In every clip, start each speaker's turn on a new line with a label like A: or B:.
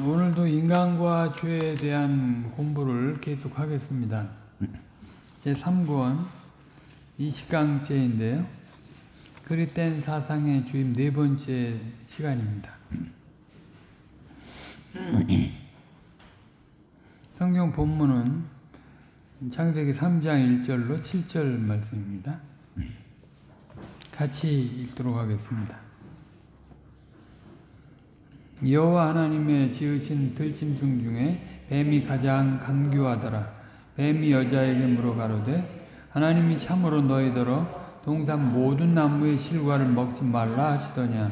A: 오늘도 인간과 죄에 대한 공부를 계속하겠습니다. 제3권 20강째인데요. 그릇된 사상의 주임 4번째 시간입니다. 성경 본문은 창세기 3장 1절로 7절 말씀입니다. 같이 읽도록 하겠습니다. 여호와 하나님의 지으신 들짐승 중에 뱀이 가장 간교하더라. 뱀이 여자에게 물어 가로되 하나님이 참으로 너희더러 동산 모든 나무의 실과를 먹지 말라 하시더냐.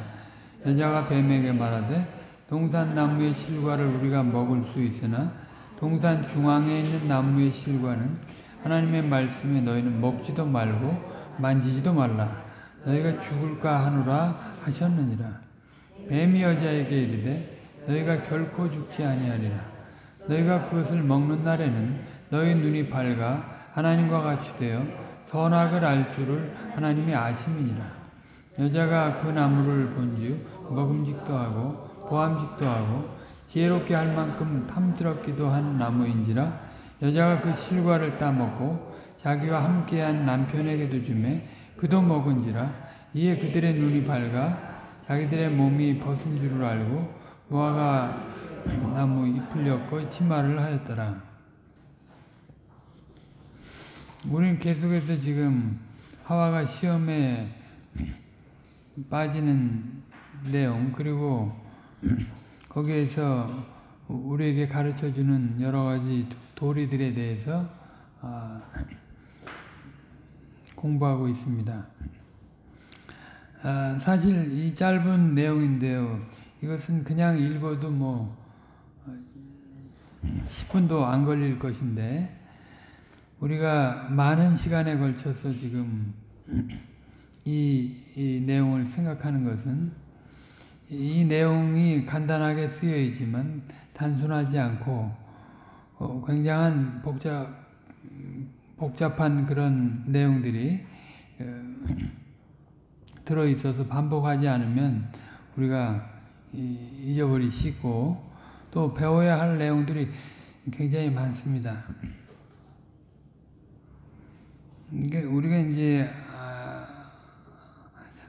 A: 여자가 뱀에게 말하되 동산 나무의 실과를 우리가 먹을 수 있으나 동산 중앙에 있는 나무의 실과는 하나님의 말씀에 너희는 먹지도 말고 만지지도 말라. 너희가 죽을까 하노라 하셨느니라. 뱀이 여자에게 이르되 너희가 결코 죽지 아니하리라. 너희가 그것을 먹는 날에는 너희 눈이 밝아 하나님과 같이 되어 선악을 알 줄을 하나님이 아심이니라. 여자가 그 나무를 본즉 먹음직도 하고 보암직도 하고 지혜롭게 할 만큼 탐스럽기도 한 나무인지라. 여자가 그 실과를 따먹고 자기와 함께한 남편에게도 주매 그도 먹은지라. 이에 그들의 눈이 밝아 자기들의 몸이 벗은 줄을 알고 무화과 나무 잎을 엮어 치마를 하였더라. 우리는 계속해서 지금 하와가 시험에 빠지는 내용, 그리고 거기에서 우리에게 가르쳐주는 여러 가지 도리들에 대해서 공부하고 있습니다. 사실 이 짧은 내용인데요. 이것은 그냥 읽어도 10분도 안 걸릴 것인데 우리가 많은 시간에 걸쳐서 지금 이 내용을 생각하는 것은 이 내용이 간단하게 쓰여 있지만 단순하지 않고 굉장한 복잡한 그런 내용들이 들어있어서 반복하지 않으면 우리가 잊어버리시고 또 배워야 할 내용들이 굉장히 많습니다. 우리가 이제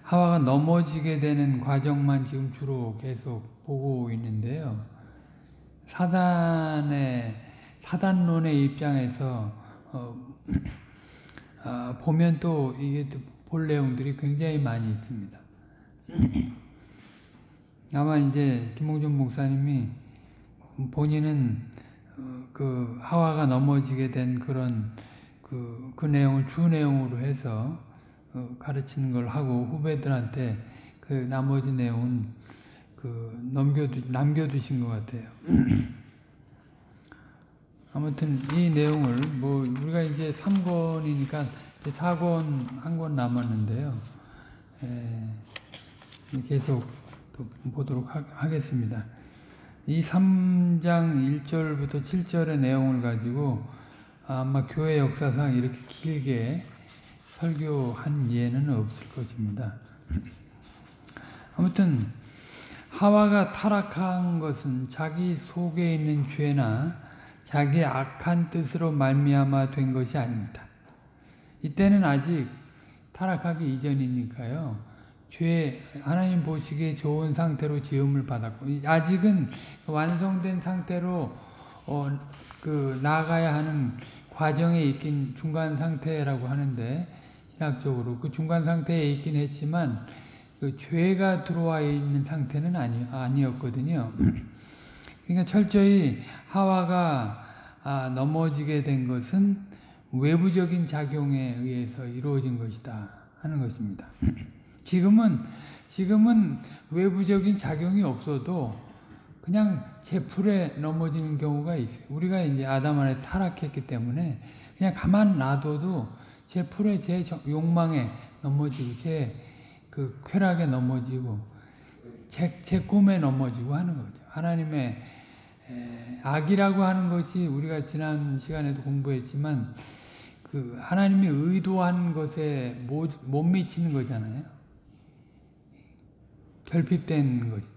A: 하와가 넘어지게 되는 과정만 지금 주로 계속 보고 있는데요. 사단론의 입장에서 보면 또 이게 볼 내용들이 굉장히 많이 있습니다. 아마 이제 김홍준 목사님이 본인은 그 하와가 넘어지게 된 그런 그 내용을 주 내용으로 해서 가르치는 걸 하고 후배들한테 그 나머지 내용은 남겨두신 것 같아요. 아무튼 이 내용을 우리가 이제 3권이니까 4권 한 권 남았는데요. 계속 보도록 하겠습니다. 이 3장 1절부터 7절의 내용을 가지고 아마 교회 역사상 이렇게 길게 설교한 예는 없을 것입니다. 아무튼 하와가 타락한 것은 자기 속에 있는 죄나 자기의 악한 뜻으로 말미암아 된 것이 아닙니다. 이때는 아직 타락하기 이전이니까요. 하나님 보시기에 좋은 상태로 지음을 받았고 아직은 완성된 상태로 나아가야 하는 과정에 있긴 중간 상태라고 하는데 신학적으로 그 중간 상태에 있긴 했지만 그 죄가 들어와 있는 상태는 아니었거든요. 그러니까 철저히 하와가 넘어지게 된 것은 외부적인 작용에 의해서 이루어진 것이다 하는 것입니다. 지금은 외부적인 작용이 없어도 그냥 제풀에 넘어지는 경우가 있어요. 우리가 이제 아담 안에 타락했기 때문에 그냥 가만 놔둬도 제풀에 제 욕망에 넘어지고 제 그 쾌락에 넘어지고 제 꿈에 넘어지고 하는 거죠. 하나님의 악이라고 하는 것이 우리가 지난 시간에도 공부했지만 그 하나님이 의도한 것에 못 미치는 거잖아요. 결핍된 것이죠.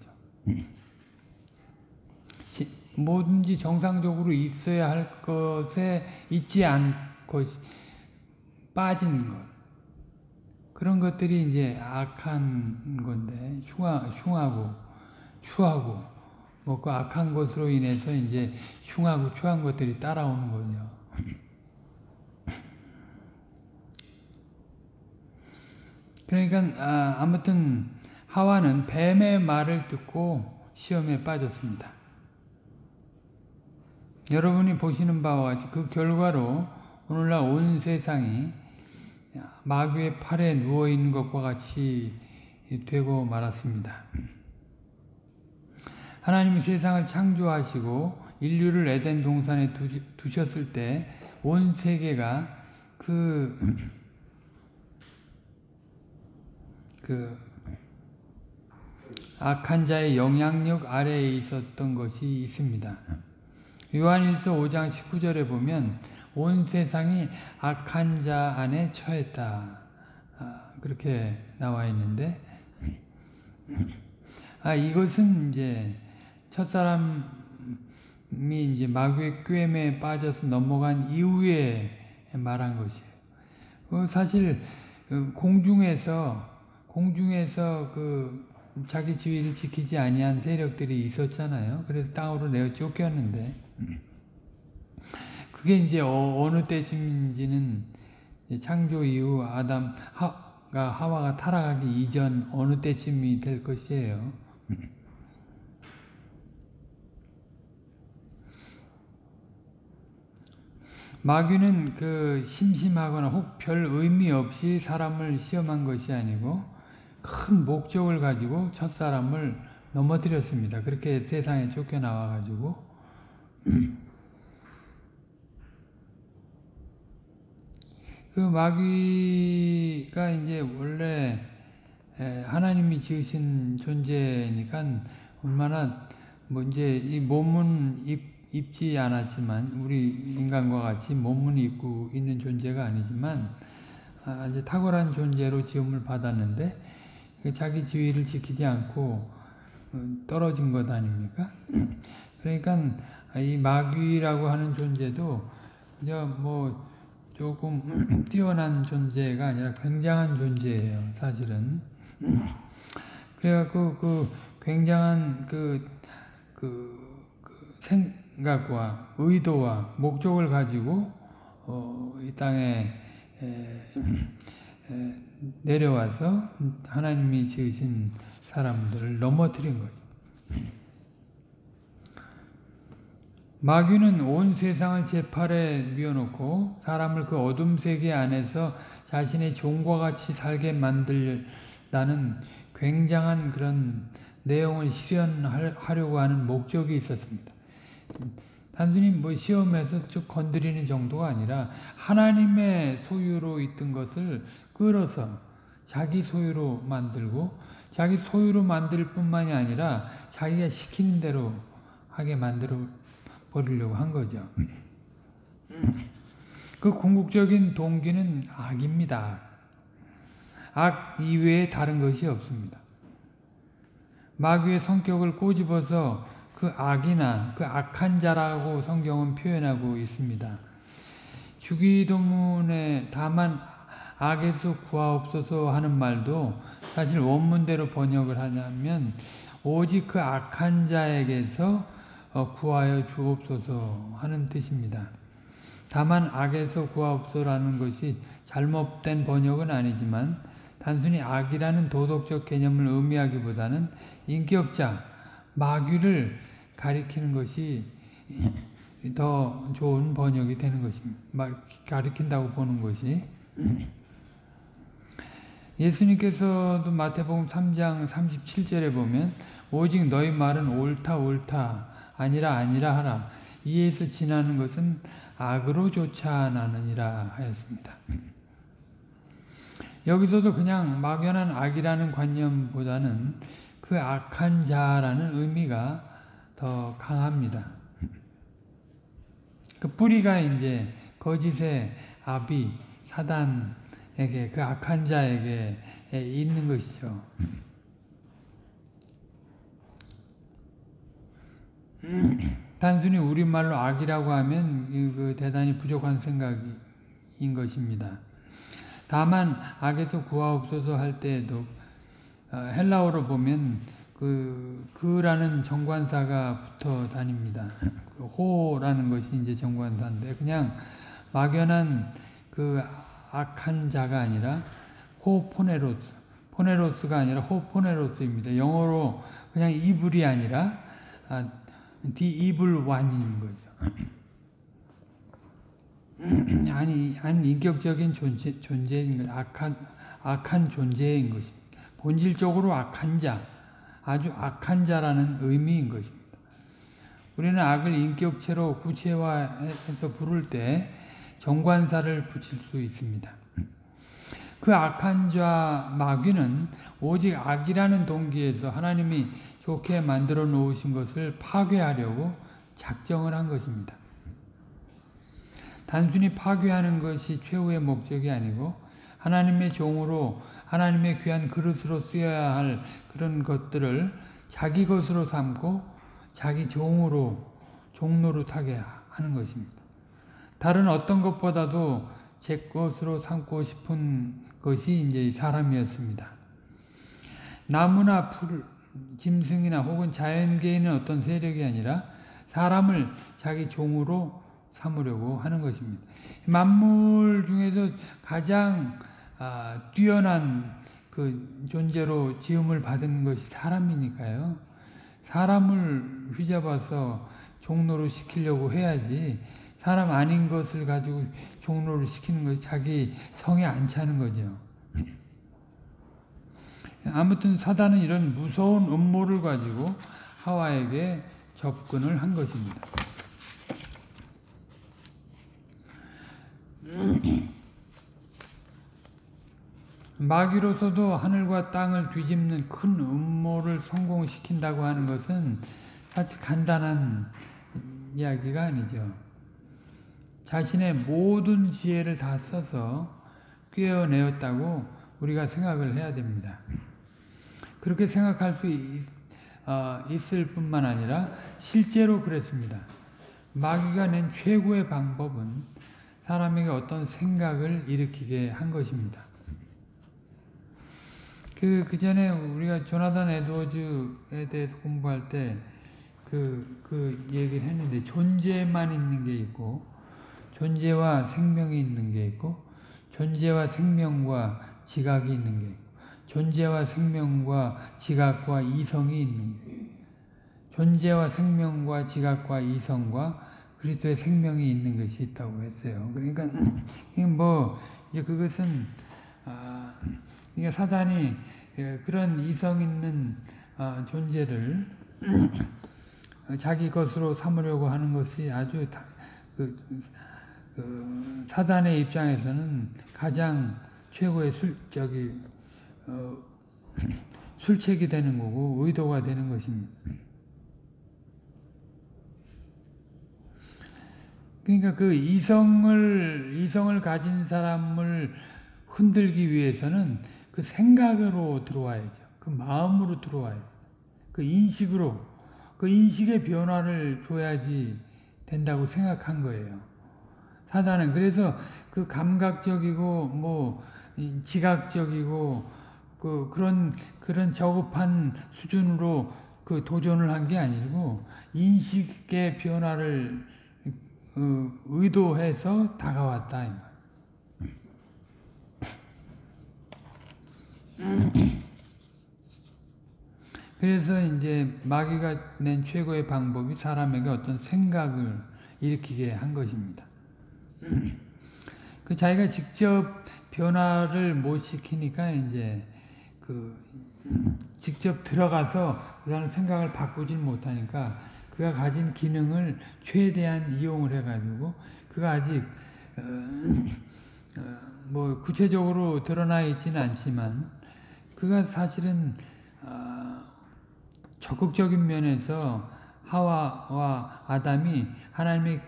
A: 뭐든지 정상적으로 있어야 할 것에 있지 않고 빠진 것. 그런 것들이 이제 악한 건데, 흉하고, 추하고, 뭐 그 악한 것으로 인해서 이제 흉하고 추한 것들이 따라오는 거죠. 그러니까, 아무튼, 하와는 뱀의 말을 듣고 시험에 빠졌습니다. 여러분이 보시는 바와 같이 그 결과로 오늘날 온 세상이 마귀의 팔에 누워있는 것과 같이 되고 말았습니다. 하나님이 세상을 창조하시고 인류를 에덴 동산에 두셨을 때 온 세계가 그 악한 자의 영향력 아래에 있었던 것이 있습니다. 요한일서 5장 19절에 보면 온 세상이 악한 자 안에 처했다. 그렇게 나와 있는데, 이것은 이제 첫사람이 이제 마귀의 꾀임에 빠져서 넘어간 이후에 말한 것이에요. 사실 공중에서 그 자기 지위를 지키지 아니한 세력들이 있었잖아요. 그래서 땅으로 내어 쫓겼는데, 그게 이제 어느 때쯤인지는 창조 이후 하와가 타락하기 이전 어느 때쯤이 될 것이에요. 마귀는 그 심심하거나 혹 별 의미 없이 사람을 시험한 것이 아니고 큰 목적을 가지고 첫사람을 넘어뜨렸습니다. 그렇게 세상에 쫓겨나와가지고 그 마귀가 이제 원래 하나님이 지으신 존재니까 얼마나 뭐 이제 이 몸은 입지 않았지만 우리 인간과 같이 몸은 입고 있는 존재가 아니지만 아주 탁월한 존재로 지음을 받았는데 자기 지위를 지키지 않고 떨어진 것 아닙니까? 그러니까 이 마귀라고 하는 존재도 이제 뭐 조금 뛰어난 존재가 아니라 굉장한 존재예요, 사실은. 그래갖고 그 굉장한 그 생각과 의도와 목적을 가지고 이 땅에 내려와서 하나님이 지으신 사람들을 넘어뜨린 거죠. 마귀는 온 세상을 제 팔에 뉘어놓고 사람을 그 어둠 세계 안에서 자신의 종과 같이 살게 만들다는 굉장한 그런 내용을 실현하려고 하는 목적이 있었습니다. 단순히 뭐 시험에서 쭉 건드리는 정도가 아니라 하나님의 소유로 있던 것을 끌어서 자기 소유로 만들고 자기 소유로 만들 뿐만이 아니라 자기가 시키는 대로 하게 만들어 버리려고 한 거죠. 그 궁극적인 동기는 악입니다. 악 이외에 다른 것이 없습니다. 마귀의 성격을 꼬집어서 그 악이나 그 악한 자라고 성경은 표현하고 있습니다. 주기도문에 다만 악에서 구하옵소서 하는 말도 사실 원문대로 번역을 하자면 오직 그 악한 자에게서 구하여 주옵소서 하는 뜻입니다. 다만 악에서 구하옵소서라는 것이 잘못된 번역은 아니지만 단순히 악이라는 도덕적 개념을 의미하기보다는 인격자, 마귀를 가리키는 것이 더 좋은 번역이 되는 것입니다. 가리킨다고 보는 것이. 예수님께서도 마태복음 3장 37절에 보면 오직 너희 말은 옳다 옳다 아니라 아니라 하라. 이에서 지나는 것은 악으로 쫓아나느니라 하였습니다. 여기서도 그냥 막연한 악이라는 관념보다는 그 악한 자라는 의미가 더 강합니다. 그 뿌리가 이제 거짓의 아비 사단에게 그 악한 자에게 있는 것이죠. 단순히 우리말로 악이라고 하면 그 대단히 부족한 생각인 것입니다. 다만 악에서 구하옵소서 할 때에도 헬라어로 보면 그라는 정관사가 붙어 다닙니다. 호라는 것이 이제 정관사인데 그냥 막연한 그 악한 자가 아니라 포네로스가 아니라 호포네로스입니다. 영어로 그냥 이블이 아니라 the evil one인 거죠. 아니 인격적인 존재인 거죠. 악한 존재인 것입니다. 본질적으로 악한 자, 아주 악한 자라는 의미인 것입니다. 우리는 악을 인격체로 구체화해서 부를 때 정관사를 붙일 수 있습니다. 그 악한 자 마귀는 오직 악이라는 동기에서 하나님이 좋게 만들어 놓으신 것을 파괴하려고 작정을 한 것입니다. 단순히 파괴하는 것이 최후의 목적이 아니고 하나님의 종으로 하나님의 귀한 그릇으로 쓰여야 할 그런 것들을 자기 것으로 삼고 자기 종으로 종노릇하게 하는 것입니다. 다른 어떤 것보다도 제 것으로 삼고 싶은 것이 이제 사람이었습니다. 나무나 풀, 짐승이나 혹은 자연계에는 어떤 세력이 아니라 사람을 자기 종으로 삼으려고 하는 것입니다. 만물 중에서 가장 뛰어난 그 존재로 지음을 받은 것이 사람이니까요. 사람을 휘잡아서 종로를 시키려고 해야지 사람 아닌 것을 가지고 종로를 시키는 것이 자기 성에 안 차는 거죠. 아무튼 사단은 이런 무서운 음모를 가지고 하와에게 접근을 한 것입니다. 마귀로서도 하늘과 땅을 뒤집는 큰 음모를 성공시킨다고 하는 것은 사실 간단한 이야기가 아니죠. 자신의 모든 지혜를 다 써서 꿰어내었다고 우리가 생각을 해야 됩니다. 그렇게 생각할 수 있을 뿐만 아니라 실제로 그랬습니다. 마귀가 낸 최고의 방법은 사람에게 어떤 생각을 일으키게 한 것입니다. 그 전에 우리가 조나단 에드워즈에 대해서 공부할 때 그 얘기를 했는데 존재만 있는 게 있고 존재와 생명이 있는 게 있고 존재와 생명과 지각이 있는 게 있고 존재와 생명과 지각과 이성이 있는 게 있고 존재와 생명과 지각과 이성과 그리스도의 생명이 있는 것이 있다고 했어요. 그러니까 뭐 이제 그것은 그러니까 사단이 그런 이성 있는 존재를 자기 것으로 삼으려고 하는 것이 아주 사단의 입장에서는 가장 최고의 술책이 되는 거고 의도가 되는 것입니다. 그러니까 그 이성을 가진 사람을 흔들기 위해서는 그 생각으로 들어와야죠. 그 마음으로 들어와야죠. 그 인식으로, 그 인식의 변화를 줘야지 된다고 생각한 거예요. 사단은 그래서 그 감각적이고 뭐 지각적이고 그런 저급한 수준으로 그 도전을 한 게 아니고 인식의 변화를 의도해서 다가왔다. 그래서 이제 마귀가 낸 최고의 방법이 사람에게 어떤 생각을 일으키게 한 것입니다. 그 자기가 직접 변화를 못 시키니까 이제 직접 들어가서 그 사람 생각을 바꾸질 못하니까 그가 가진 기능을 최대한 이용을 해가지고 그가 아직 뭐 구체적으로 드러나 있지는 않지만 그가 사실은 적극적인 면에서 하와와 아담이 하나님의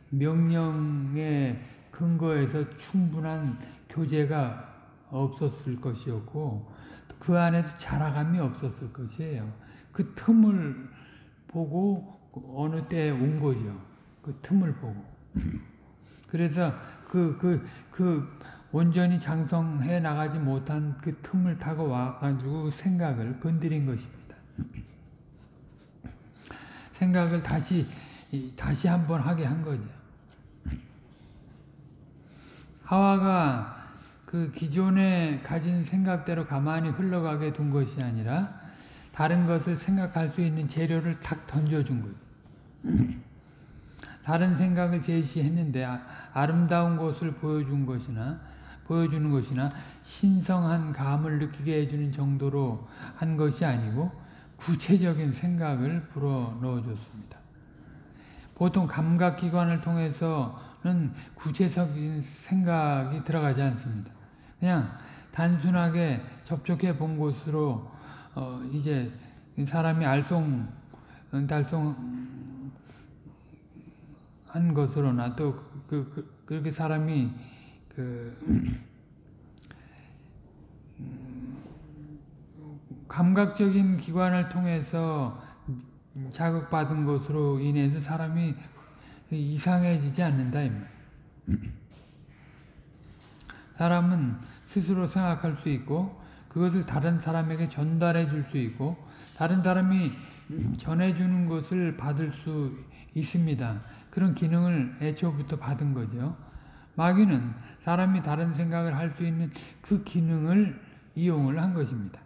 A: 명령의 근거에서 충분한 교제가 없었을 것이었고 그 안에서 자라감이 없었을 것이에요. 그 틈을 보고 어느 때에 온 거죠. 그 틈을 보고. 그래서 온전히 장성해 나가지 못한 그 틈을 타고 와가지고 생각을 건드린 것입니다. 생각을 다시 한번 하게 한 거죠. 하와가 그 기존에 가진 생각대로 가만히 흘러가게 둔 것이 아니라 다른 것을 생각할 수 있는 재료를 탁 던져준 거예요. 다른 생각을 제시했는데 아름다운 것을 보여주는 것이나 신성한 감을 느끼게 해주는 정도로 한 것이 아니고 구체적인 생각을 불어넣어줬습니다. 보통 감각기관을 통해서는 구체적인 생각이 들어가지 않습니다. 그냥 단순하게 접촉해 본 것으로 이제 사람이 알쏭달쏭 한 것으로나 또 그렇게 사람이 감각적인 기관을 통해서 자극받은 것으로 인해서 사람이 이상해지지 않는다. 사람은 스스로 생각할 수 있고 그것을 다른 사람에게 전달해 줄 수 있고 다른 사람이 전해주는 것을 받을 수 있습니다. 그런 기능을 애초부터 받은 거죠. 마귀는 사람이 다른 생각을 할 수 있는 그 기능을 이용을 한 것입니다.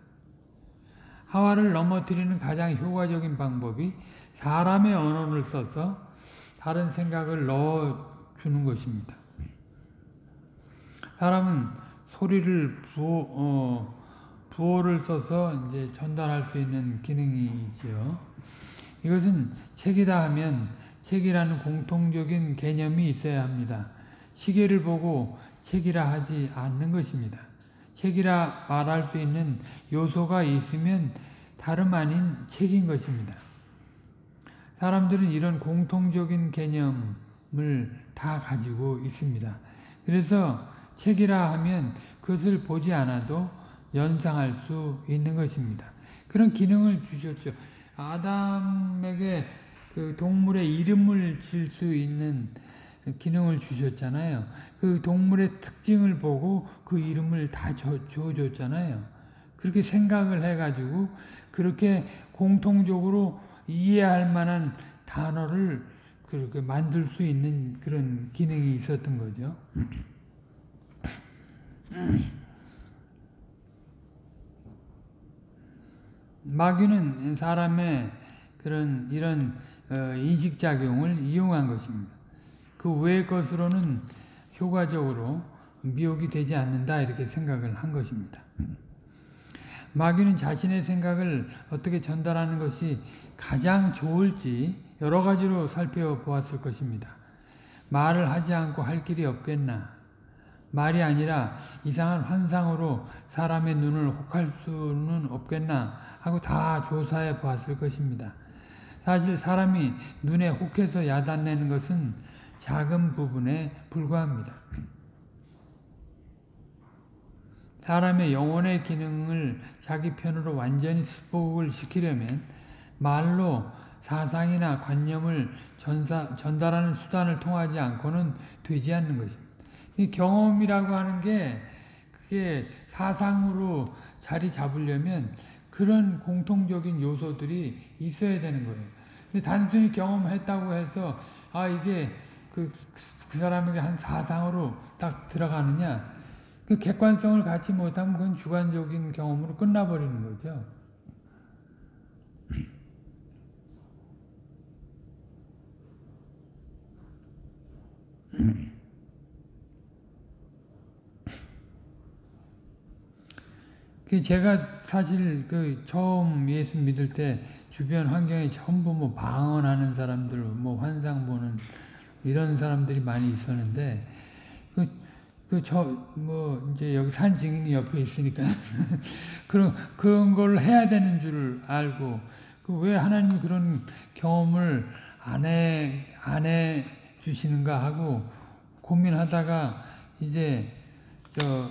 A: 하와를 넘어뜨리는 가장 효과적인 방법이 사람의 언어를 써서 다른 생각을 넣어주는 것입니다. 사람은 소리를 부호를 써서 이제 전달할 수 있는 기능이지요. 이것은 책이다 하면 책이라는 공통적인 개념이 있어야 합니다. 시계를 보고 책이라 하지 않는 것입니다. 책이라 말할 수 있는 요소가 있으면 다름 아닌 책인 것입니다. 사람들은 이런 공통적인 개념을 다 가지고 있습니다. 그래서 책이라 하면 그것을 보지 않아도 연상할 수 있는 것입니다. 그런 기능을 주셨죠. 아담에게 그 동물의 이름을 질 수 있는 기능을 주셨잖아요. 그 동물의 특징을 보고 그 이름을 다 줘줬잖아요. 그렇게 생각을 해가지고 그렇게 공통적으로 이해할 만한 단어를 그렇게 만들 수 있는 그런 기능이 있었던 거죠. 마귀는 사람의 이런 인식작용을 이용한 것입니다. 그 외의 것으로는 효과적으로 미혹이 되지 않는다 이렇게 생각을 한 것입니다. 마귀는 자신의 생각을 어떻게 전달하는 것이 가장 좋을지 여러 가지로 살펴보았을 것입니다. 말을 하지 않고 할 길이 없겠나? 말이 아니라 이상한 환상으로 사람의 눈을 혹할 수는 없겠나? 하고 다 조사해 보았을 것입니다. 사실 사람이 눈에 혹해서 야단내는 것은 작은 부분에 불과합니다. 사람의 영혼의 기능을 자기 편으로 완전히 수복을 시키려면 말로 사상이나 관념을 전달하는 수단을 통하지 않고는 되지 않는 것입니다. 이 경험이라고 하는 게 그게 사상으로 자리 잡으려면 그런 공통적인 요소들이 있어야 되는 거예요. 근데 단순히 경험했다고 해서 이게 그 사람에게 한 사상으로 딱 들어가느냐? 그 객관성을 갖지 못하면 그건 주관적인 경험으로 끝나버리는 거죠. 제가 사실 처음 예수 믿을 때 주변 환경에 전부 방언하는 사람들, 환상 보는 이런 사람들이 많이 있었는데, 이제 여기 산 증인이 옆에 있으니까, 그런 걸 해야 되는 줄 알고, 왜 하나님이 그런 경험을 안 해 주시는가 하고 고민하다가, 이제,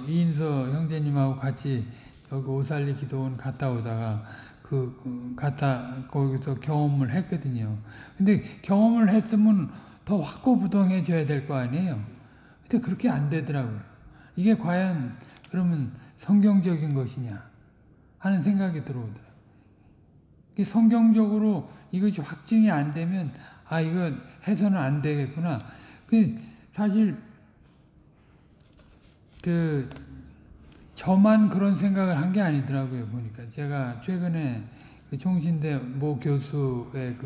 A: 이인서 형제님하고 같이 여기 오살리 기도원 갔다 오다가, 갖다 거기서 경험을 했거든요. 근데 경험을 했으면 더 확고부동해져야 될 거 아니에요. 근데 그렇게 안 되더라고요. 이게 과연 그러면 성경적인 것이냐 하는 생각이 들어오더라고요. 성경적으로 이것이 확증이 안 되면 이거 해서는 안 되겠구나. 사실 저만 그런 생각을 한 게 아니더라고요. 보니까 제가 최근에 총신대 모 교수의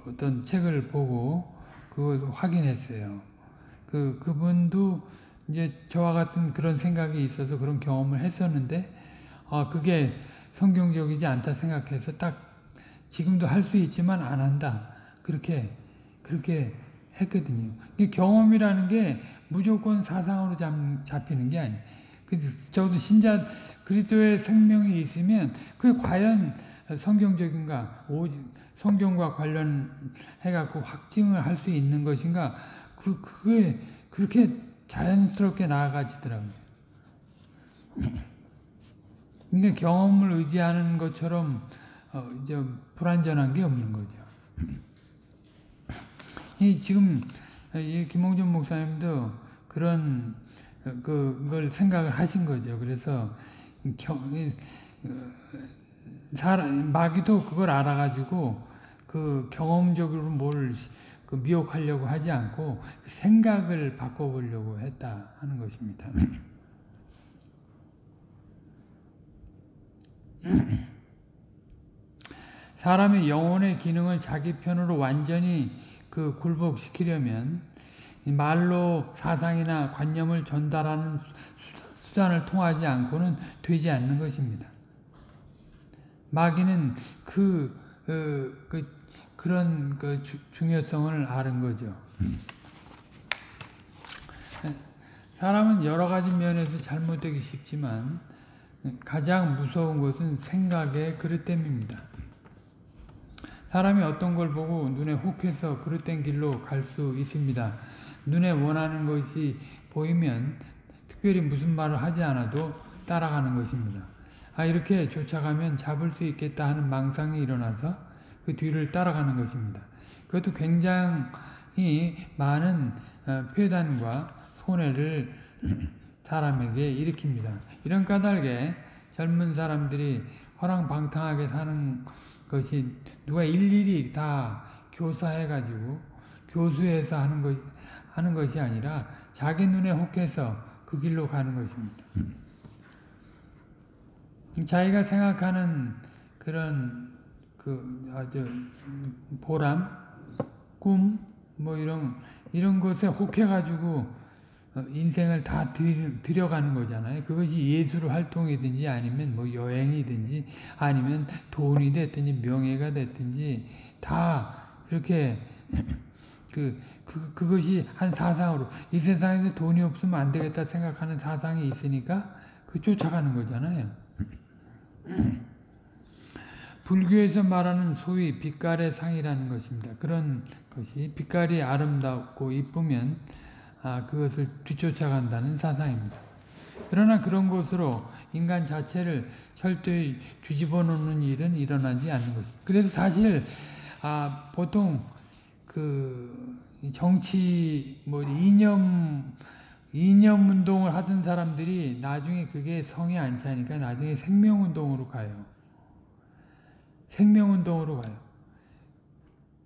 A: 어떤 책을 보고 그걸 확인했어요. 그분도 이제 저와 같은 그런 생각이 있어서 그런 경험을 했었는데 그게 성경적이지 않다 생각해서 딱 지금도 할 수 있지만 안 한다. 그렇게 했거든요. 경험이라는 게 무조건 사상으로 잡히는 게 아니에요. 저도 신자 그리스도의 생명이 있으면 그게 과연 성경적인가, 성경과 관련해갖고 확증을 할 수 있는 것인가, 그게 그렇게 자연스럽게 나아가지더라고요. 그러니까 경험을 의지하는 것처럼 이제 불완전한 게 없는 거죠. 지금 김홍준 목사님도 그런 그걸 생각을 하신 거죠. 그래서 마귀도 그걸 알아가지고 경험적으로 뭘 미혹하려고 하지 않고 생각을 바꿔보려고 했다 하는 것입니다. 사람의 영혼의 기능을 자기 편으로 완전히 굴복시키려면 말로 사상이나 관념을 전달하는 수단을 통하지 않고는 되지 않는 것입니다. 마귀는 그런 중요성을 아는 거죠. 사람은 여러 가지 면에서 잘못되기 쉽지만 가장 무서운 것은 생각의 그릇됨입니다. 사람이 어떤 걸 보고 눈에 혹해서 그릇된 길로 갈 수 있습니다. 눈에 원하는 것이 보이면 특별히 무슨 말을 하지 않아도 따라가는 것입니다. 이렇게 쫓아가면 잡을 수 있겠다 하는 망상이 일어나서 그 뒤를 따라가는 것입니다. 그것도 굉장히 많은 폐단과 손해를 사람에게 일으킵니다. 이런 까닭에 젊은 사람들이 허랑방탕하게 사는 것이 누가 일일이 다 교사해가지고 교수해서 하는 것이 아니라 자기 눈에 혹해서 그 길로 가는 것입니다. 자기가 생각하는 그런 아주 보람, 꿈, 이런 것에 혹해가지고 인생을 다 들여가는 거잖아요. 그것이 예술 활동이든지 아니면 여행이든지 아니면 돈이 됐든지 명예가 됐든지 다 그렇게 그것이 한 사상으로 이 세상에서 돈이 없으면 안 되겠다 생각하는 사상이 있으니까 쫓아가는 거잖아요. 불교에서 말하는 소위 빛깔의 상이라는 것입니다. 그런 것이 빛깔이 아름답고 이쁘면 그것을 뒤쫓아간다는 사상입니다. 그러나 그런 것으로 인간 자체를 철저히 뒤집어 놓는 일은 일어나지 않는 것입니다. 그래서 사실 보통 정치 이념 운동을 하던 사람들이 나중에 그게 성에 안 차니까 나중에 생명운동으로 가요. 생명운동으로 가요.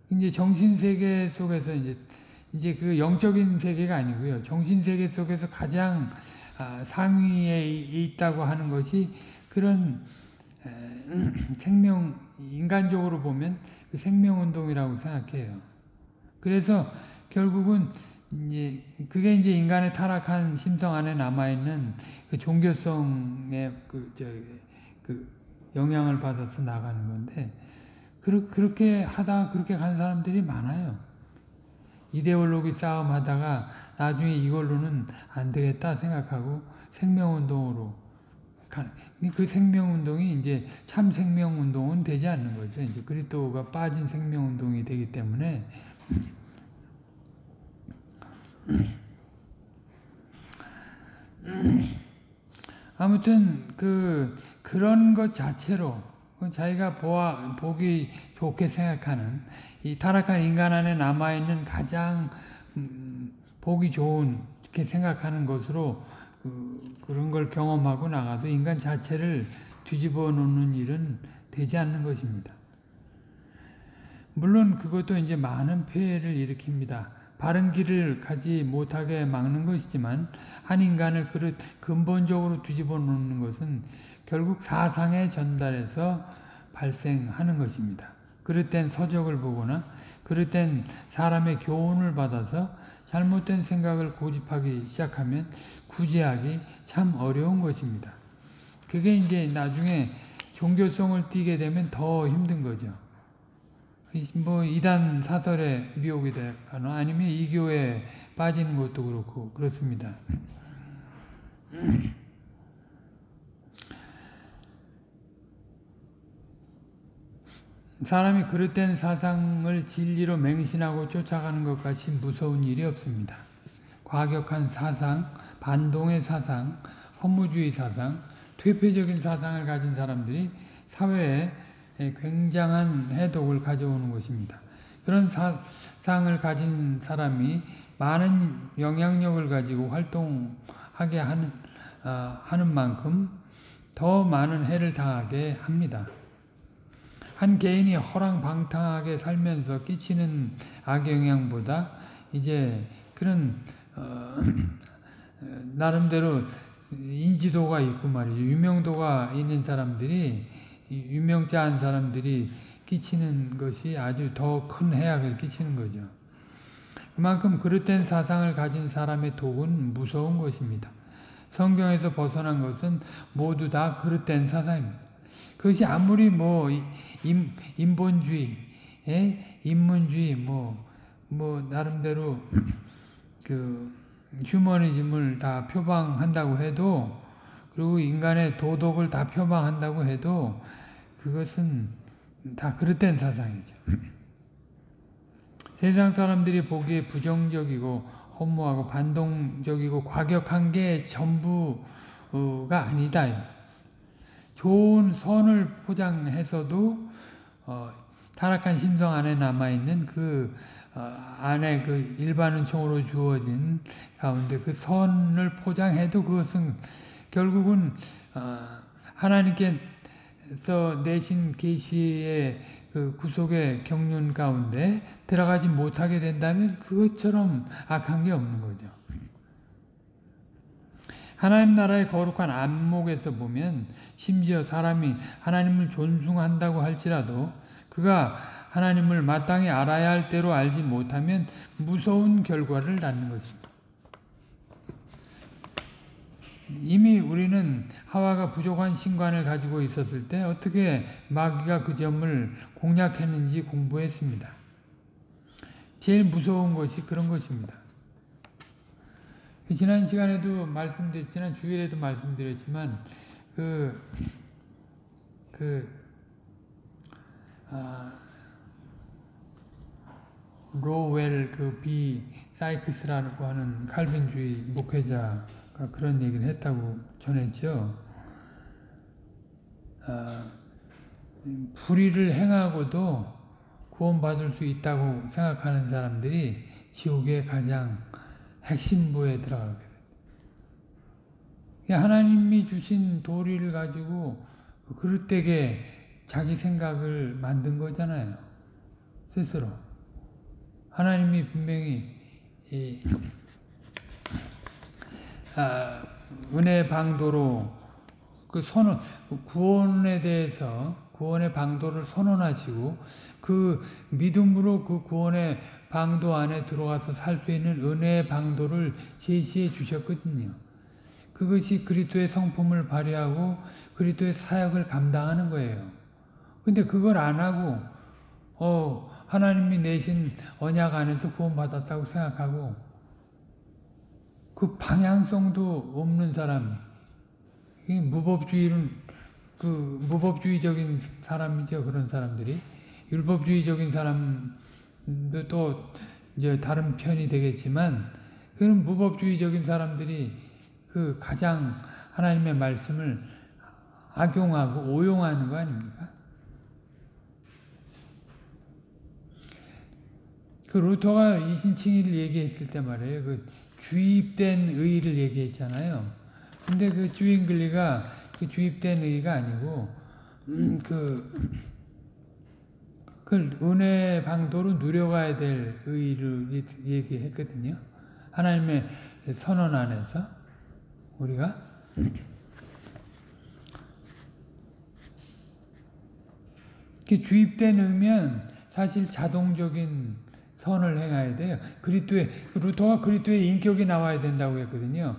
A: 이제 정신세계 속에서 이제 그 영적인 세계가 아니고요. 정신세계 속에서 가장 상위에 있다고 하는 것이 그런 인간적으로 보면 그 생명운동이라고 생각해요. 그래서 결국은 그게 이제 인간의 타락한 심성 안에 남아있는 그 종교성의 영향을 받아서 나가는 건데, 그렇게 하다가 그렇게 간 사람들이 많아요. 이데올로기 싸움 하다가 나중에 이걸로는 안 되겠다 생각하고 생명운동으로 그 생명운동이 이제 참 생명운동은 되지 않는 거죠. 이제 그리스도가 빠진 생명운동이 되기 때문에 아무튼 그런 것 자체로 자기가 보기 좋게 생각하는 이 타락한 인간 안에 남아있는 가장 보기 좋은 이렇게 생각하는 것으로 그런 걸 경험하고 나가도 인간 자체를 뒤집어 놓는 일은 되지 않는 것입니다. 물론 그것도 이제 많은 폐해를 일으킵니다. 바른 길을 가지 못하게 막는 것이지만 한 인간을 근본적으로 뒤집어 놓는 것은 결국 사상의 전달에서 발생하는 것입니다. 그릇된 서적을 보거나 그릇된 사람의 교훈을 받아서 잘못된 생각을 고집하기 시작하면 구제하기 참 어려운 것입니다. 그게 이제 나중에 종교성을 띠게 되면 더 힘든 거죠. 뭐 이단 사설에 미혹이 되거나 아니면 이교에 빠지는 것도 그렇고 그렇습니다. 사람이 그릇된 사상을 진리로 맹신하고 쫓아가는 것 같이 무서운 일이 없습니다. 과격한 사상, 반동의 사상, 허무주의 사상, 퇴폐적인 사상을 가진 사람들이 사회에 굉장한 해독을 가져오는 것입니다. 그런 사상을 가진 사람이 많은 영향력을 가지고 활동하게 하는 만큼 더 많은 해를 당하게 합니다. 한 개인이 허랑방탕하게 살면서 끼치는 악영향보다 이제 그런 나름대로 인지도가 있고 말이죠. 유명도가 있는 사람들이 유명자한 사람들이 끼치는 것이 아주 더 큰 해악을 끼치는 거죠. 그만큼 그릇된 사상을 가진 사람의 독은 무서운 것입니다. 성경에서 벗어난 것은 모두 다 그릇된 사상입니다. 그것이 아무리 뭐 인본주의, 인문주의, 나름대로 그 휴머니즘을 다 표방한다고 해도, 그리고 인간의 도덕을 다 표방한다고 해도 그것은 다 그릇된 사상이죠. 세상 사람들이 보기에 부정적이고 허무하고 반동적이고 과격한 게 전부가 아니다. 좋은 선을 포장해서도 타락한 심성 안에 남아있는 그 안에 그 일반은총으로 주어진 가운데 그 선을 포장해도 그것은 결국은 하나님께서 내신 계시의 그 구속의 경륜 가운데 들어가지 못하게 된다면 그것처럼 악한 게 없는 거죠. 하나님 나라의 거룩한 안목에서 보면 심지어 사람이 하나님을 존중한다고 할지라도 그가 하나님을 마땅히 알아야 할 대로 알지 못하면 무서운 결과를 낳는 것입니다. 이미 우리는 하와가 부족한 신관을 가지고 있었을 때 어떻게 마귀가 그 점을 공략했는지 공부했습니다. 제일 무서운 것이 그런 것입니다. 지난 시간에도 말씀드렸지만 주일에도 말씀드렸지만 로웰 비 사이크스라고 하는 칼빈주의 목회자가 그런 얘기를 했다고 전했죠. 불의를 행하고도 구원받을 수 있다고 생각하는 사람들이 지옥의 가장 핵심부에 들어가게 됩니다. 하나님이 주신 도리를 가지고 그릇되게 자기 생각을 만든 거잖아요. 스스로. 하나님이 분명히 은혜 방도로 구원에 대해서 구원의 방도를 선언하시고 그 믿음으로 그 구원의 방도 안에 들어가서 살 수 있는 은혜의 방도를 제시해 주셨거든요. 그것이 그리스도의 성품을 발휘하고 그리스도의 사역을 감당하는 거예요. 근데 그걸 안 하고 하나님이 내신 언약 안에서 구원받았다고 생각하고 그 방향성도 없는 사람, 무법주의적인 사람이죠. 그런 사람들이 율법주의적인 사람도 또 이제 다른 편이 되겠지만 그런 무법주의적인 사람들이 가장 하나님의 말씀을 악용하고 오용하는 거 아닙니까? 그 루터가 이신칭의를 얘기했을 때 말이에요. 그 주입된 의를 얘기했잖아요. 근데 그 주인글리가 그 주입된 의가 아니고 그 은혜 방도로 누려가야 될 의를 얘기했거든요. 하나님의 선언 안에서 우리가 주입된 의면 사실 자동적인 선을 행해야 돼요. 루터가 그리스도의 인격이 나와야 된다고 했거든요.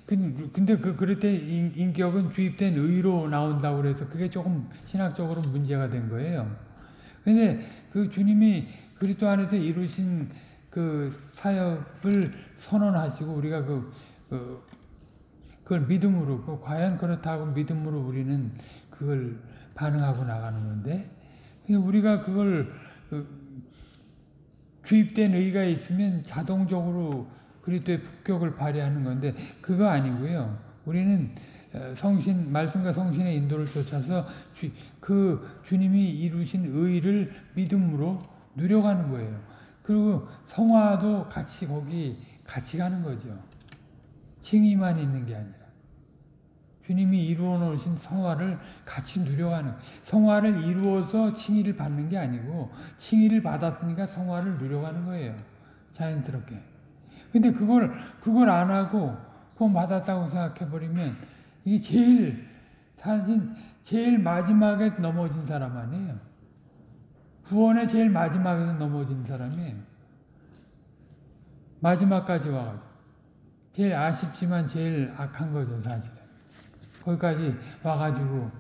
A: 근데 그 그리스도의 인격은 주입된 의로 나온다고 그래서 그게 조금 신학적으로 문제가 된 거예요. 근데 그 주님이 그리스도 안에서 이루신 그 사역을 선언하시고 우리가 그걸 믿음으로, 과연 그렇다고 믿음으로 우리는 그걸 반응하고 나가는 건데, 우리가 그걸 주입된 의가 있으면 자동적으로 그리스도의 품격을 발휘하는 건데 그거 아니고요. 우리는 말씀과 성신의 인도를 쫓아서 주님이 이루신 의를 믿음으로 누려가는 거예요. 그리고 성화도 같이 가는 거죠. 칭의만 있는 게 아니라 주님이 이루어 놓으신 성화를 같이 누려가는, 성화를 이루어서 칭의를 받는 게 아니고 칭의를 받았으니까 성화를 누려가는 거예요. 자연스럽게. 근데 그걸 안 하고 그거 받았다고 생각해버리면 이게 제일 마지막에 넘어진 사람 아니에요. 구원의 제일 마지막에서 넘어진 사람이에요. 마지막까지 와가지고. 제일 아쉽지만 제일 악한 거죠, 사실은. 거기까지 와가지고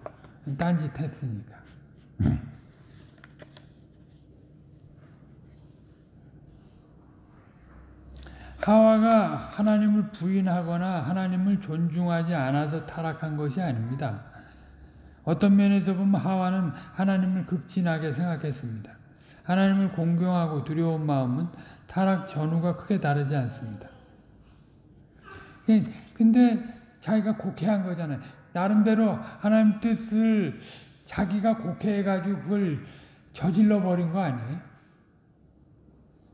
A: 딴짓 했으니까. 하와가 하나님을 부인하거나 하나님을 존중하지 않아서 타락한 것이 아닙니다. 어떤 면에서 보면 하와는 하나님을 극진하게 생각했습니다. 하나님을 공경하고 두려운 마음은 타락 전후가 크게 다르지 않습니다. 근데 자기가 곡해한 거잖아요. 나름대로 하나님 뜻을 자기가 곡해해가지고 그걸 저질러 버린 거 아니에요?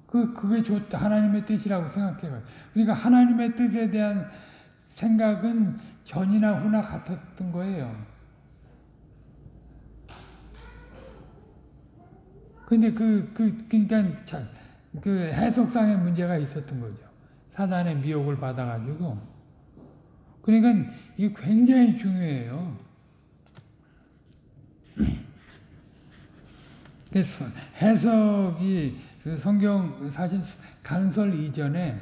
A: 그게 하나님의 뜻이라고 생각해요. 그러니까 하나님의 뜻에 대한 생각은 전이나 후나 같았던 거예요. 근데 그러니까 그 해석상의 문제가 있었던 거죠. 사단의 미혹을 받아가지고. 그러니까 이게 굉장히 중요해요. 그래서 해석이 성경 사실 강설 이전에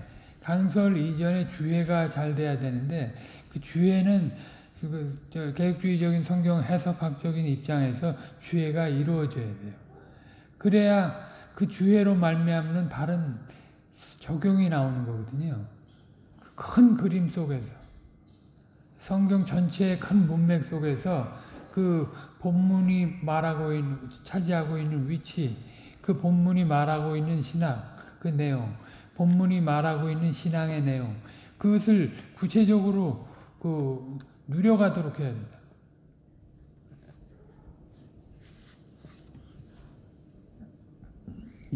A: 주해가 잘 돼야 되는데 그 주해는 개혁주의적인 성경 해석학적인 입장에서 주해가 이루어져야 돼요. 그래야 그 주해로 말미암는 바른 적용이 나오는 거거든요. 큰 그림 속에서 성경 전체의 큰 문맥 속에서 그 본문이 차지하고 있는 위치, 그 본문이 말하고 있는 신학, 그 내용, 본문이 말하고 있는 신앙의 내용, 그것을 구체적으로 누려가도록 해야 된다.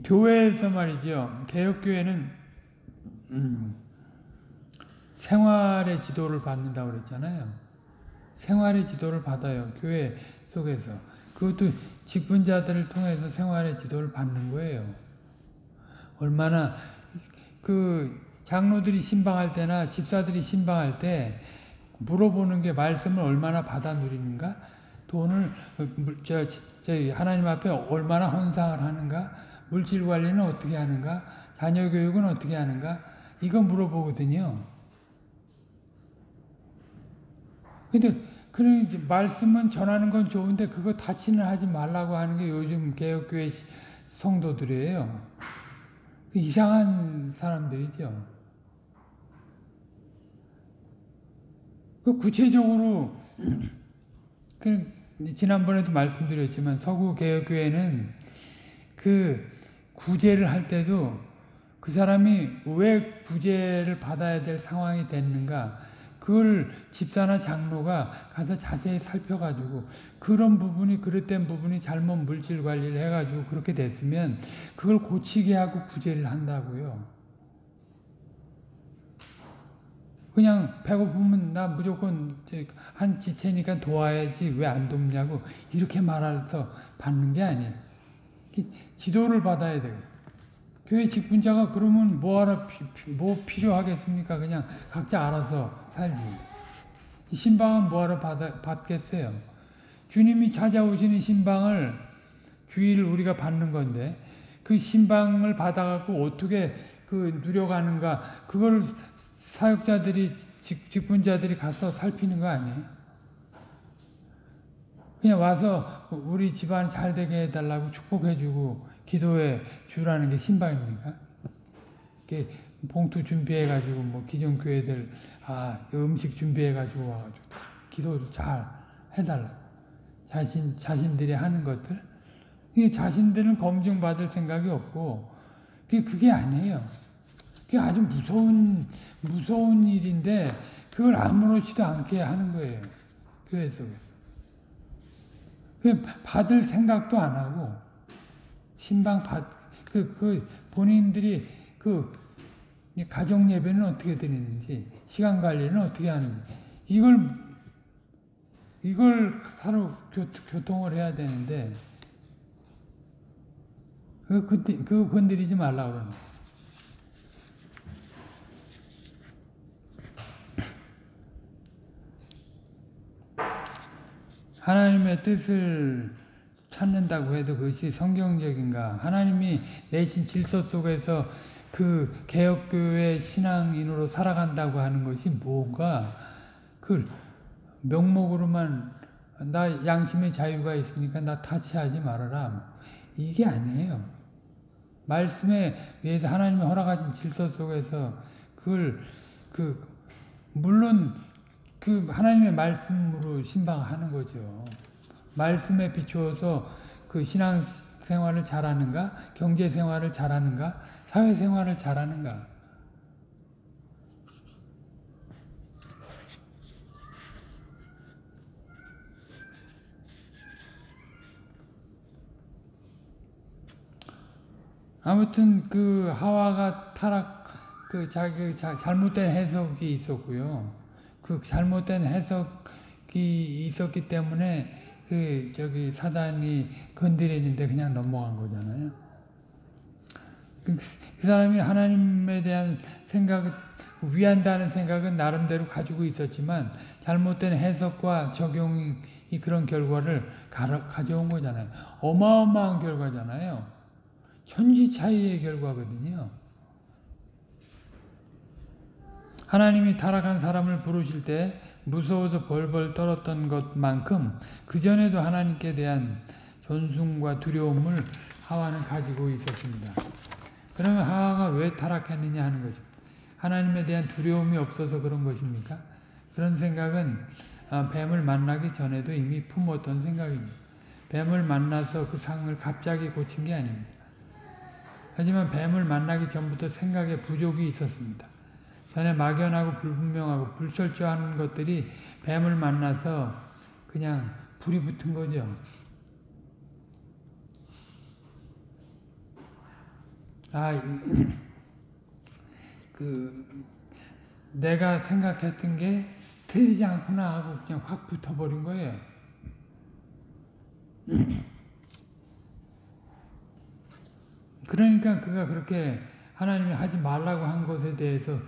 A: 교회에서 말이죠. 개혁교회는 생활의 지도를 받는다고 그랬잖아요. 생활의 지도를 받아요. 교회 속에서. 그것도 직분자들을 통해서 생활의 지도를 받는 거예요. 얼마나 장로들이 신방할 때나 집사들이 신방할 때 물어보는 게 말씀을 얼마나 받아 누리는가? 돈을 하나님 앞에 얼마나 헌상을 하는가? 물질 관리는 어떻게 하는가? 자녀 교육은 어떻게 하는가? 이거 물어보거든요. 근데 말씀은 전하는 건 좋은데 그거 다치는 하지 말라고 하는 게 요즘 개혁교회 성도들이에요. 이상한 사람들이죠. 구체적으로 지난번에도 말씀드렸지만 서구 개혁교회는 구제를 할 때도 그 사람이 왜 구제를 받아야 될 상황이 됐는가 그걸 집사나 장로가 가서 자세히 살펴가지고 그런 부분이 그릇된 부분이 잘못 물질 관리를 해가지고 그렇게 됐으면 그걸 고치게 하고 구제를 한다고요. 그냥 배고프면 나 무조건 한 지체니까 도와야지 왜 안 돕냐고 이렇게 말해서 받는 게 아니에요. 지도를 받아야 돼요. 교회 직분자가 그러면 뭐하러 뭐 필요하겠습니까? 그냥 각자 알아서 살지. 신방은 뭐하러 받겠어요? 주님이 찾아오시는 신방을 주의를 우리가 받는 건데 그 신방을 받아갖고 어떻게 그 누려가는가 그걸 사역자들이 직분자들이 가서 살피는 거 아니에요? 그냥 와서 우리 집안 잘 되게 해달라고 축복해주고 기도해 주라는 게 신방입니까? 이렇게 봉투 준비해가지고 뭐 기존 교회들 음식 준비해가지고 와가지고 다 기도 잘 해달라. 자신들이 하는 것들 이게 자신들은 검증받을 생각이 없고 그게 아니에요. 그게 아주 무서운 일인데 그걸 아무렇지도 않게 하는 거예요. 교회 속에서. 받을 생각도 안 하고 신방 본인들이 가정 예배는 어떻게 드리는지 시간 관리는 어떻게 하는지 이걸 서로 교통을 해야 되는데 그거 건드리지 말라고 그러는 거예요. 하나님의 뜻을 찾는다고 해도 그것이 성경적인가? 하나님이 내신 질서 속에서 그 개혁교회 신앙인으로 살아간다고 하는 것이 뭔가? 그 명목으로만 나 양심의 자유가 있으니까 나 타치하지 말아라. 이게 아니에요. 말씀에 의해서 하나님이 허락하신 질서 속에서 물론 하나님의 말씀으로 신방하는 거죠. 말씀에 비추어서 그 신앙생활을 잘하는가, 경제생활을 잘하는가, 사회생활을 잘하는가. 아무튼 하와가 자기 잘못된 해석이 있었고요. 그 잘못된 해석이 있었기 때문에 사단이 건드리는데 그냥 넘어간 거잖아요. 그 사람이 하나님에 대한 위한다는 생각은 나름대로 가지고 있었지만 잘못된 해석과 적용이 그런 결과를 가져온 거잖아요. 어마어마한 결과잖아요. 천지 차이의 결과거든요. 하나님이 타락한 사람을 부르실 때 무서워서 벌벌 떨었던 것만큼 그전에도 하나님께 대한 존중과 두려움을 하와는 가지고 있었습니다. 그러면 하와가 왜 타락했느냐 하는 것입니다. 하나님에 대한 두려움이 없어서 그런 것입니까? 그런 생각은 뱀을 만나기 전에도 이미 품었던 생각입니다. 뱀을 만나서 그 상을 갑자기 고친 게 아닙니다. 하지만 뱀을 만나기 전부터 생각에 부족이 있었습니다. 전에 막연하고 불분명하고 불철저한 것들이 뱀을 만나서 그냥 불이 붙은 거죠. 내가 생각했던 게 틀리지 않구나 하고 그냥 확 붙어버린 거예요. 그러니까 그가 그렇게 하나님이 하지 말라고 한 것에 대해서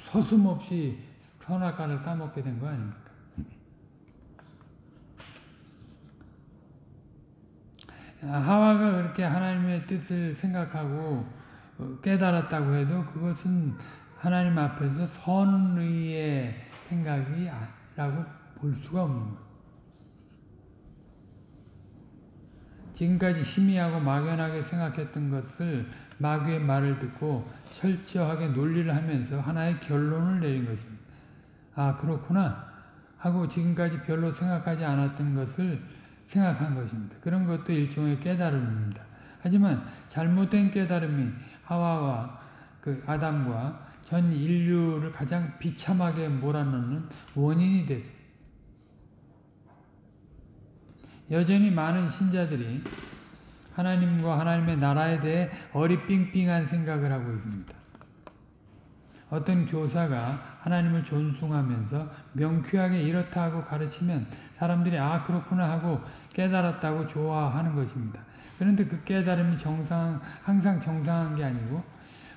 A: 서슴없이 선악과를 따먹게 된 거 아닙니까? 하와가 그렇게 하나님의 뜻을 생각하고 깨달았다고 해도 그것은 하나님 앞에서 선의의 생각이라고 볼 수가 없는 거예요. 지금까지 희미하고 막연하게 생각했던 것을 마귀의 말을 듣고 철저하게 논리를 하면서 하나의 결론을 내린 것입니다. 그렇구나 하고 지금까지 별로 생각하지 않았던 것을 생각한 것입니다. 그런 것도 일종의 깨달음입니다. 하지만 잘못된 깨달음이 하와와 아담과 전 인류를 가장 비참하게 몰아넣는 원인이 됐어요. 여전히 많은 신자들이 하나님과 하나님의 나라에 대해 어리삥삥한 생각을 하고 있습니다. 어떤 교사가 하나님을 존숭하면서 명쾌하게 이렇다 하고 가르치면 사람들이 아 그렇구나 하고 깨달았다고 좋아하는 것입니다. 그런데 그 깨달음이 항상 정상한 게 아니고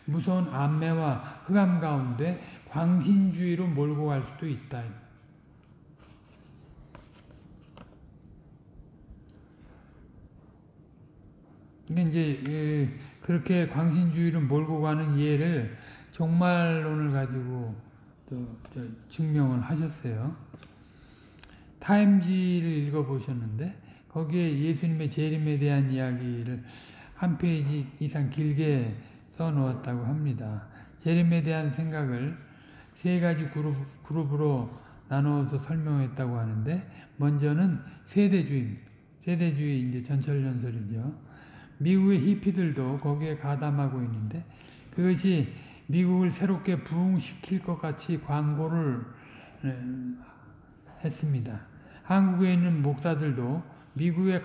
A: 무서운 암매와 흑암 가운데 광신주의로 몰고 갈 수도 있다. 근데 이제 그렇게 광신주의로 몰고 가는 예를 종말론을 가지고 또 증명을 하셨어요. 타임지를 읽어보셨는데 거기에 예수님의 재림에 대한 이야기를 한 페이지 이상 길게 써놓았다고 합니다. 재림에 대한 생각을 세 가지 그룹으로 나누어서 설명했다고 하는데 먼저는 세대주의입니다. 세대주의 이제 전철연설이죠. 미국의 히피들도 거기에 가담하고 있는데 그것이 미국을 새롭게 부흥시킬 것 같이 광고를 했습니다. 한국에 있는 목사들도 미국에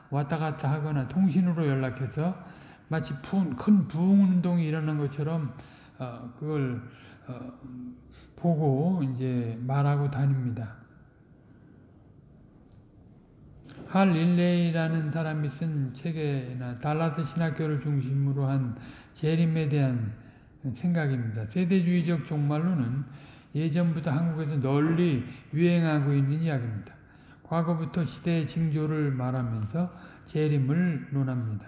A: 왔다 갔다 하거나 통신으로 연락해서 마치 큰 부흥운동이 일어난 것처럼 그걸 보고 이제 말하고 다닙니다. 할 릴레이라는 사람이 쓴 책에나 달라스 신학교를 중심으로 한 재림에 대한 생각입니다. 세대주의적 종말론은 예전부터 한국에서 널리 유행하고 있는 이야기입니다. 과거부터 시대의 징조를 말하면서 재림을 논합니다.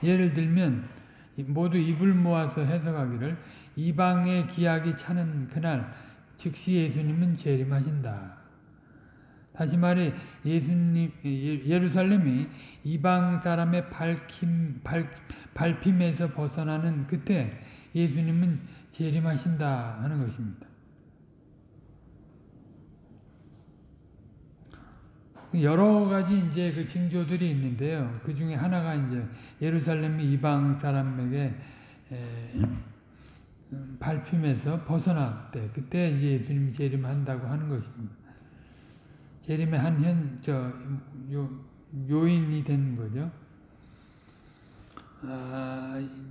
A: 예를 들면 모두 입을 모아서 해석하기를 이방의 기약이 차는 그날 즉시 예수님은 재림하신다. 다시 말해 예루살렘이 이방 사람의 발핌에서 벗어나는 그때 예수님은 재림하신다 하는 것입니다. 여러 가지 이제 그 징조들이 있는데요. 그 중에 하나가 이제 예루살렘이 이방 사람에게 발핌에서 벗어날 때 그때 이제 예수님이 재림한다고 하는 것입니다. 재림의 한 요인이 되는 거죠.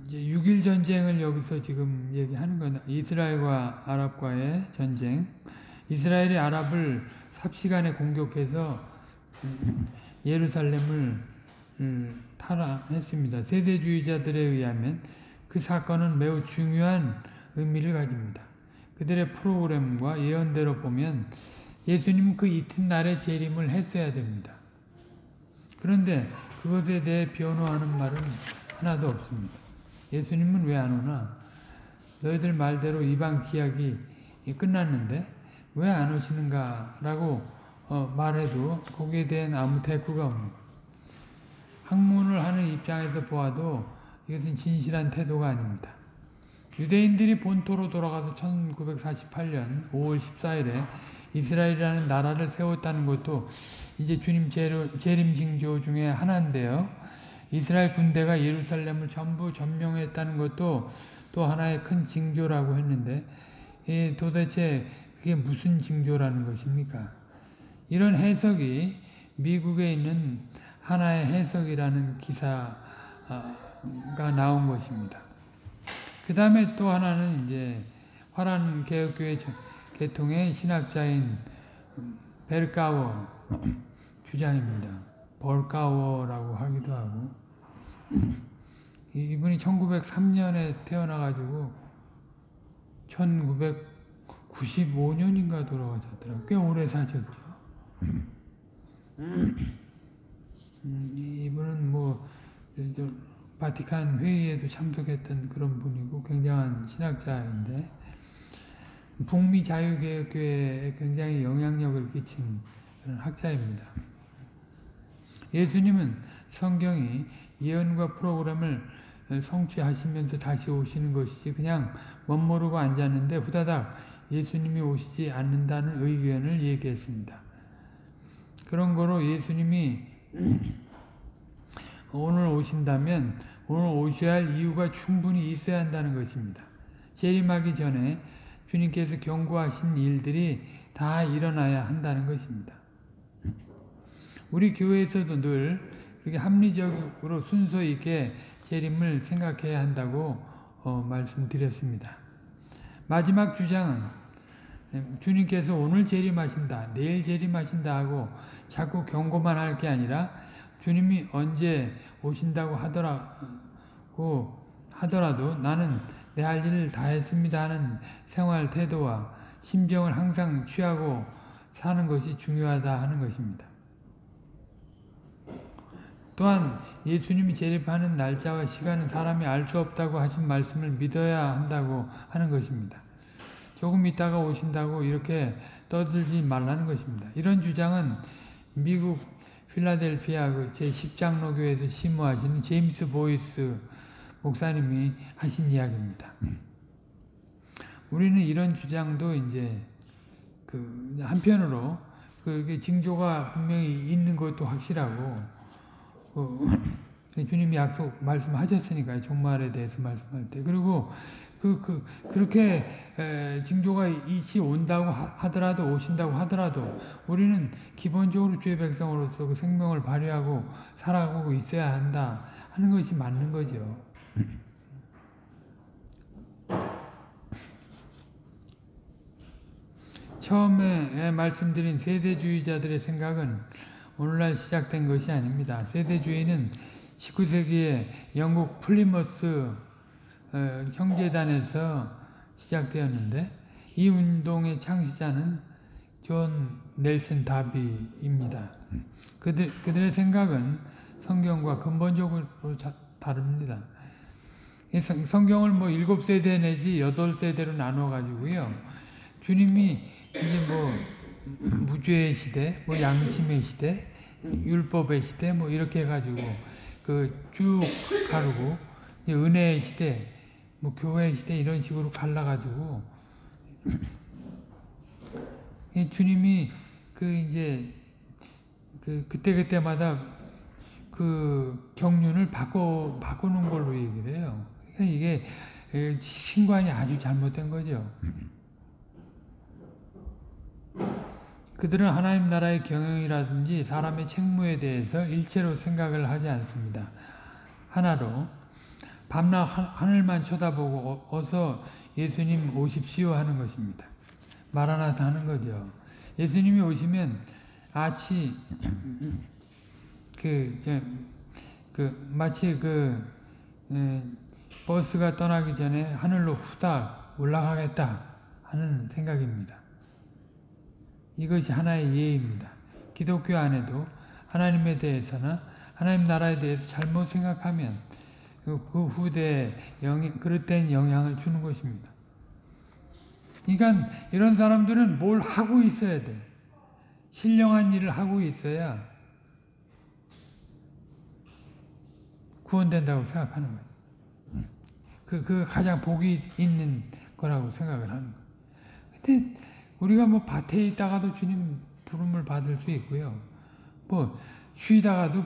A: 이제 6.1 전쟁을 여기서 지금 얘기하는 건 이스라엘과 아랍과의 전쟁. 이스라엘이 아랍을 삽시간에 공격해서 예루살렘을 탈환했습니다. 세대주의자들에 의하면 그 사건은 매우 중요한 의미를 가집니다. 그들의 프로그램과 예언대로 보면 예수님은 그 이튿날에 재림을 했어야 됩니다. 그런데 그것에 대해 변호하는 말은 하나도 없습니다. 예수님은 왜 안 오나? 너희들 말대로 이방 기약이 끝났는데 왜 안 오시는가? 라고 말해도 거기에 대한 아무 대꾸가 없는 거예요. 학문을 하는 입장에서 보아도 이것은 진실한 태도가 아닙니다. 유대인들이 본토로 돌아가서 1948년 5월 14일에 이스라엘이라는 나라를 세웠다는 것도 이제 주님 재림 징조 중에 하나인데요. 이스라엘 군대가 예루살렘을 전부 점령했다는 것도 또 하나의 큰 징조라고 했는데 도대체 그게 무슨 징조라는 것입니까? 이런 해석이 미국에 있는 하나의 해석이라는 기사가 나온 것입니다. 그 다음에 또 하나는 이제 화란 개혁교회 계통의 신학자인 벨가워 주장입니다. 벌가워라고 하기도 하고 이분이 1903년에 태어나가지고 1995년인가 돌아가셨더라고요. 꽤 오래 사셨죠. 이분은 뭐 바티칸 회의에도 참석했던 그런 분이고 굉장한 신학자인데 북미 자유개혁교회에 굉장히 영향력을 끼친 그런 학자입니다. 예수님은 성경이 예언과 프로그램을 성취하시면서 다시 오시는 것이지 그냥 멋모르고 앉았는데 후다닥 예수님이 오시지 않는다는 의견을 얘기했습니다. 그런 거로 예수님이 오늘 오신다면 오늘 오셔야 할 이유가 충분히 있어야 한다는 것입니다. 재림하기 전에 주님께서 경고하신 일들이 다 일어나야 한다는 것입니다. 우리 교회에서도 늘 그렇게 합리적으로 순서 있게 재림을 생각해야 한다고 말씀드렸습니다. 마지막 주장은 주님께서 오늘 재림하신다, 내일 재림하신다 하고 자꾸 경고만 할 게 아니라 주님이 언제 오신다고 하더라도 나는 내 할 일을 다 했습니다 하는 생활 태도와 심정을 항상 취하고 사는 것이 중요하다 하는 것입니다. 또한 예수님이 재림하는 날짜와 시간은 사람이 알 수 없다고 하신 말씀을 믿어야 한다고 하는 것입니다. 조금 있다가 오신다고 이렇게 떠들지 말라는 것입니다. 이런 주장은 미국 필라델피아 제10장로교에서 심호하시는 제임스 보이스 목사님이 하신 이야기입니다. 우리는 이런 주장도 이제 한편으로 그게 징조가 분명히 있는 것도 확실하고 주님이 말씀하셨으니까요. 종말에 대해서 말씀할 때. 그리고 그렇게 징조가 이치 온다고 하더라도 오신다고 하더라도 우리는 기본적으로 주의 백성으로서 그 생명을 발휘하고 살아가고 있어야 한다 하는 것이 맞는 거죠. 처음에 말씀드린 세대주의자들의 생각은 오늘날 시작된 것이 아닙니다. 세대주의는 19세기에 영국 플리머스 형제단에서 시작되었는데 이 운동의 창시자는 존 넬슨 다비입니다. 그들의 생각은 성경과 근본적으로 다릅니다. 성경을 7세대 내지 8세대로 나눠 가지고요. 주님이 이제 무죄의 시대, 양심의 시대, 율법의 시대 이렇게 해 가지고 쭉 가르고 은혜의 시대, 교회의 시대 이런 식으로 갈라 가지고 주님이 그때마다 경륜을 바꾸는 걸로 얘기를 해요. 그러니까 이게 신관이 아주 잘못된 거죠. 그들은 하나님 나라의 경영이라든지 사람의 책무에 대해서 일체로 생각을 하지 않습니다. 하나로 밤낮 하늘만 쳐다보고 어서 예수님 오십시오 하는 것입니다. 마라나타 하는 거죠. 예수님이 오시면 마치 버스가 떠나기 전에 하늘로 후딱 올라가겠다 하는 생각입니다. 이것이 하나의 예입니다. 기독교 안에도 하나님에 대해서나 하나님 나라에 대해서 잘못 생각하면 그 후대에 그릇된 영향을 주는 것입니다. 그러니까 이런 사람들은 뭘 하고 있어야 돼. 신령한 일을 하고 있어야 구원된다고 생각하는 거예요. 그 가장 복이 있는 거라고 생각을 하는 거예요. 근데 우리가 밭에 있다가도 주님 부름을 받을 수 있고요. 쉬다가도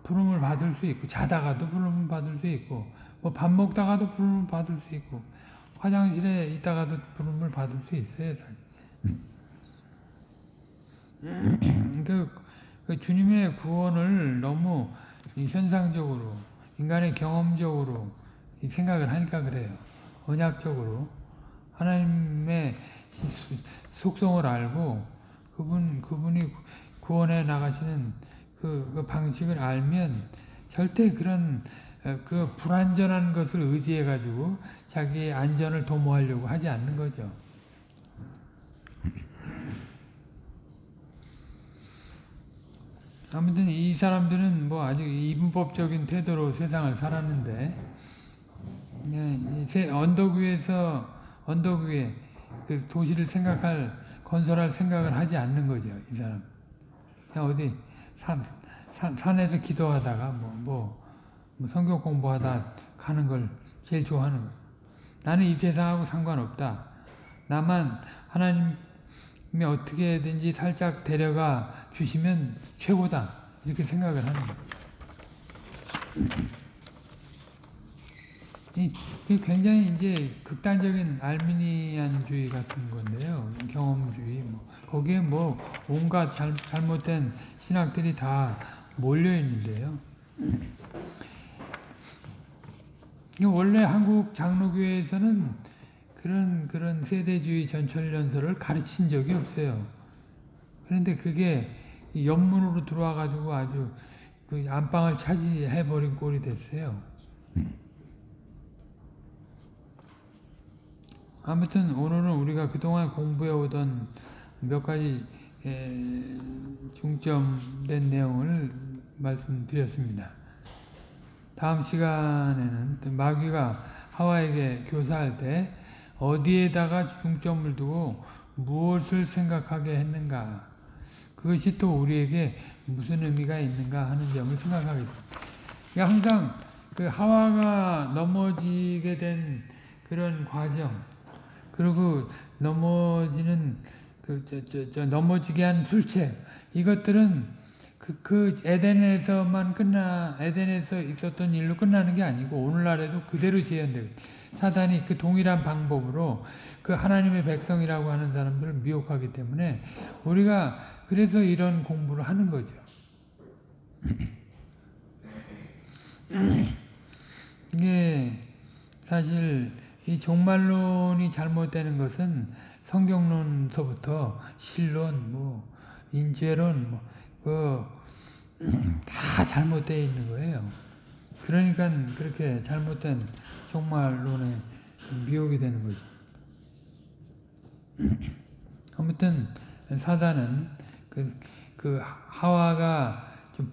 A: 부름을 받을 수 있고, 자다가도 부름을 받을 수 있고, 밥 먹다가도 부름을 받을 수 있고, 화장실에 있다가도 부름을 받을 수 있어요, 사실. 주님의 구원을 너무 현상적으로, 인간의 경험적으로 생각을 하니까 그래요. 언약적으로. 하나님의 속성을 알고, 그분이 구원해 나가시는 그 방식을 알면 절대 그런 불완전한 것을 의지해가지고 자기의 안전을 도모하려고 하지 않는 거죠. 아무튼 이 사람들은 아주 이분법적인 태도로 세상을 살았는데, 언덕 위에 그 도시를 건설할 생각을 하지 않는 거죠, 이 사람. 그냥 어디 산에서 기도하다가 성경 공부하다 가는 걸 제일 좋아하는 거예요. 나는 이 세상하고 상관없다. 나만 하나님이 어떻게든지 살짝 데려가 주시면 최고다. 이렇게 생각을 하는 거예요. 굉장히 이제 극단적인 알미니안주의 같은 건데요. 경험주의. 거기에 온갖 잘못된 신학들이 다 몰려 있는데요. 원래 한국 장로교회에서는 그런 세대주의 전철연설을 가르친 적이 없어요. 그런데 그게 연문으로 들어와가지고 아주 그 안방을 차지해버린 꼴이 됐어요. 아무튼 오늘은 우리가 그동안 공부해오던 몇 가지 중점된 내용을 말씀드렸습니다. 다음 시간에는 마귀가 하와에게 교사할 때 어디에다가 중점을 두고 무엇을 생각하게 했는가, 그것이 또 우리에게 무슨 의미가 있는가 하는 점을 생각하겠습니다. 그러니까 항상 그 하와가 넘어지게 된 그런 과정, 그리고 넘어지는 넘어지게 한 술책, 이것들은 에덴에서 있었던 일로 끝나는 게 아니고 오늘날에도 그대로 재현되고, 사단이 그 동일한 방법으로 그 하나님의 백성이라고 하는 사람들을 미혹하기 때문에 우리가 그래서 이런 공부를 하는 거죠. 이게 사실 이 종말론이 잘못되는 것은 성경론서부터 신론, 인죄론, 다 잘못되어 있는 거예요. 그러니까 그렇게 잘못된 종말론에 미혹이 되는 거죠. 아무튼 사단은 그 하와가 좀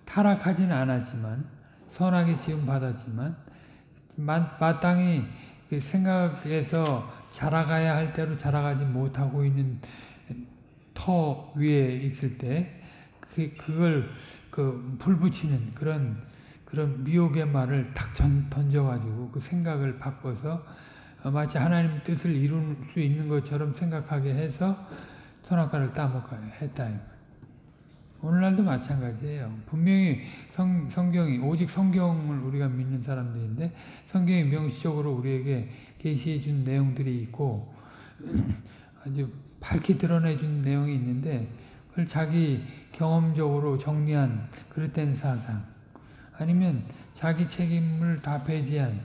A: 타락하지는 않았지만, 선하게 지음 받았지만, 마땅히 생각에서 자라가야 할 대로 자라가지 못하고 있는 터 위에 있을 때 그걸 불붙이는 그런 미혹의 말을 탁 던져가지고 그 생각을 바꿔서 마치 하나님 뜻을 이룰 수 있는 것처럼 생각하게 해서 선악과를 따먹게 했다. 오늘날도 마찬가지예요. 분명히 성경이, 오직 성경을 우리가 믿는 사람들인데 성경이 명시적으로 우리에게 계시해 준 내용들이 있고 아주 밝게 드러내 준 내용이 있는데, 그걸 자기 경험적으로 정리한 그릇된 사상, 아니면 자기 책임을 다 배제한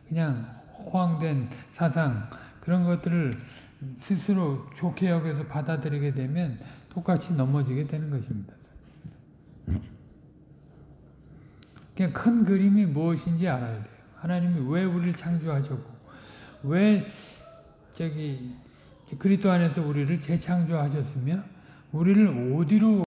A: 그냥 호황된 사상, 그런 것들을 스스로 좋게 여겨서 받아들이게 되면 똑같이 넘어지게 되는 것입니다. 그냥 큰 그림이 무엇인지 알아야 돼요. 하나님이 왜 우리를 창조하셨고, 왜 그리스도 안에서 우리를 재창조하셨으며, 우리를 어디로